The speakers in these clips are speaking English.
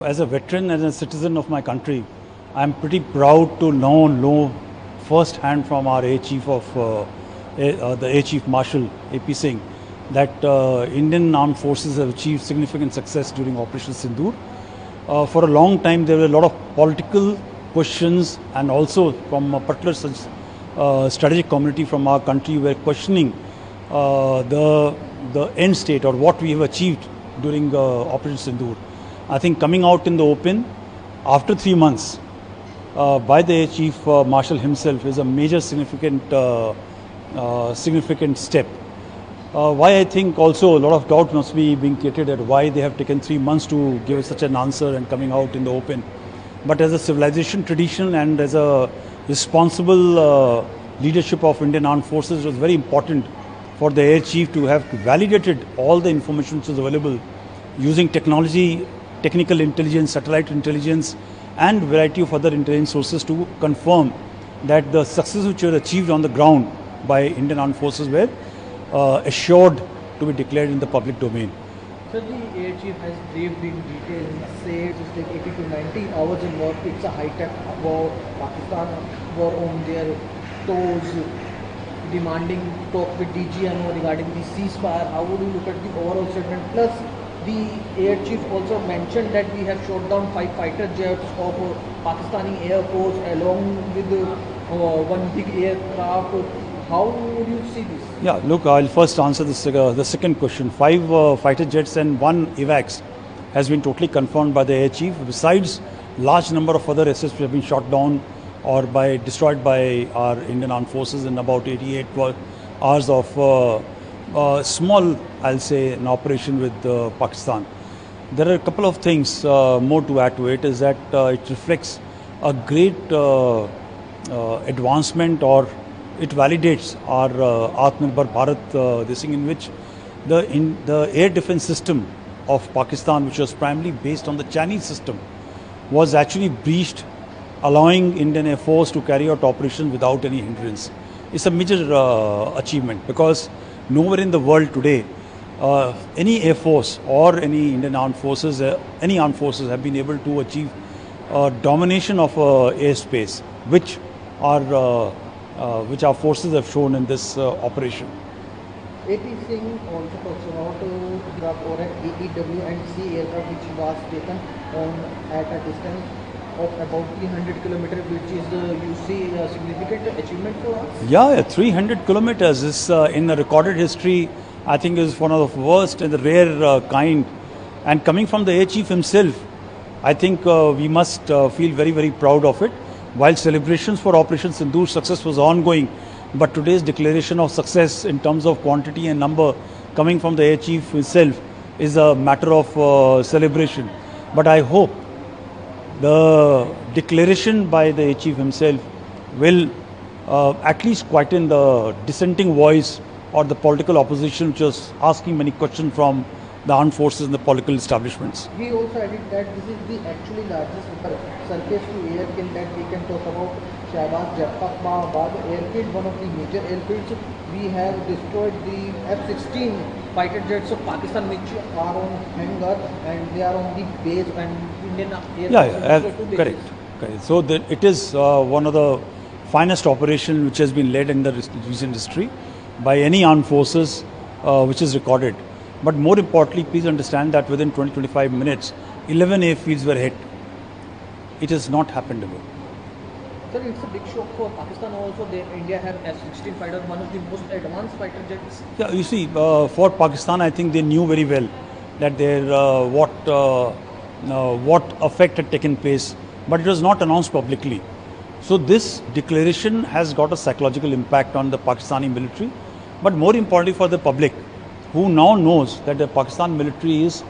As a veteran and a citizen of my country, I'm pretty proud to now know first-hand from our Air Chief of the Air Chief Marshal AP Singh that Indian Armed Forces have achieved significant success during Operation Sindoor. For a long time, there were a lot of political questions, and also from a particular strategic community from our country were questioning the end state or what we have achieved during Operation Sindoor. I think coming out in the open after 3 months by the Air Chief Marshal himself is a major significant step. Why I think also a lot of doubt must be being created at why they have taken 3 months to give such an answer and coming out in the open. But as a civilization tradition and as a responsible leadership of Indian Armed Forces, it was very important for the Air Chief to have validated all the information which is available using technology, technical intelligence, satellite intelligence, and variety of other intelligence sources to confirm that the success which were achieved on the ground by Indian Armed Forces were assured to be declared in the public domain. So the Air Chief has briefed in detail. He said it's like 80 to 90 hours in war. It's a high-tech war. Pakistan were on their toes, demanding talk with DGMO regarding the ceasefire. How would you look at the overall statement? Plus, the Air Chief also mentioned that we have shot down 5 fighter jets of Pakistani Air Force along with one big aircraft. How would you see this? Yeah, look, I'll first answer the second question. 5 fighter jets and 1 AWACS has been totally confirmed by the Air Chief. Besides, large number of other assets have been shot down or destroyed by our Indian Armed Forces in about 88 hours of small, I'll say, an operation with Pakistan. There are a couple of things more to add to it. Is that it reflects a great advancement, or it validates our Atmanirbhar Bharat, this thing in which the air defense system of Pakistan, which was primarily based on the Chinese system, was actually breached, allowing Indian Air Force to carry out operations without any hindrance. It's a major achievement, because nowhere in the world today, any Air Force or any Indian Armed Forces, any armed forces have been able to achieve domination of airspace, which our forces have shown in this operation. AP Singh also talks about the correct AEW and C aircraft which was taken on at a distance of about 300 kilometers, which is you see a significant achievement for us. Yeah, 300 kilometers is in the recorded history, I think is one of the worst and the rare kind. And coming from the Air Chief himself, I think we must feel very, very proud of it. While celebrations for Operation Sindoor success was ongoing, but today's declaration of success in terms of quantity and number coming from the Air Chief himself is a matter of celebration. But I hope the declaration by the Air Chief himself will at least quieten the dissenting voice or the political opposition which was asking many questions from the armed forces and the political establishments. He also added that this is the actually largest surface to air kill that we can talk about. Shahbaz Jaffar airfield, one of the major airfields. We have destroyed the F-16 fighter jets of Pakistan, which are on hangar and they are on the base, and Indian Air Force. Correct. So it is one of the finest operations which has been led in the recent history by any armed forces which is recorded. But more importantly, please understand that within 20-25 minutes, 11 airfields were hit. It has not happened ever. Sir, it's a big shock for Pakistan also. India have F-16 fighter, one of the most advanced fighter jets. Yeah, you see, for Pakistan, I think they knew very well that what effect had taken place, but it was not announced publicly. So this declaration has got a psychological impact on the Pakistani military, but more importantly for the public, who now knows that the Pakistan military is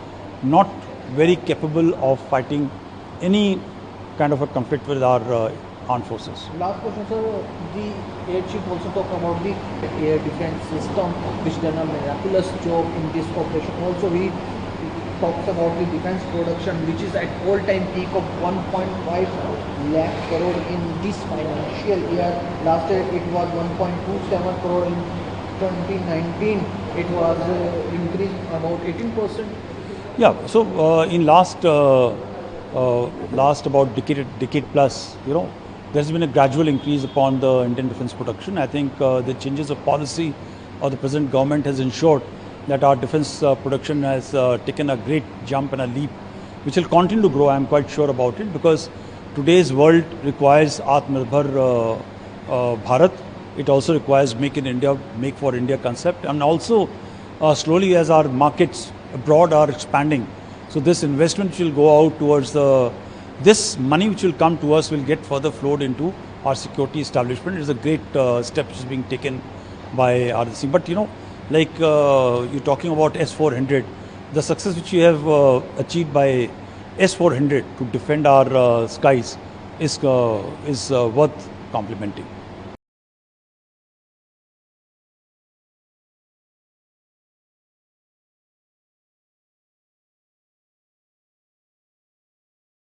not very capable of fighting any kind of a conflict with our armed forces. Last question, sir. The Air Chief also talked about the air defense system, which done a miraculous job in this operation. Also, he talks about the defense production, which is at all-time peak of 1.5 lakh crore in this financial year. Last year, it was 1.27 crore in 2019. It was increased about 18%. Yeah, so in last last about decade plus, there's been a gradual increase upon the Indian defense production. I think the changes of policy of the present government has ensured that our defense production has taken a great jump and a leap, which will continue to grow. I'm quite sure about it, because today's world requires Atmanirbhar Bharat. It also requires Make in India, Make for India concept, and also slowly as our markets abroad are expanding. So this investment will go out towards this money which will come to us will get further flowed into our security establishment. It is a great step which is being taken by RDC. But you're talking about S-400, the success which we have achieved by S-400 to defend our skies is worth complimenting.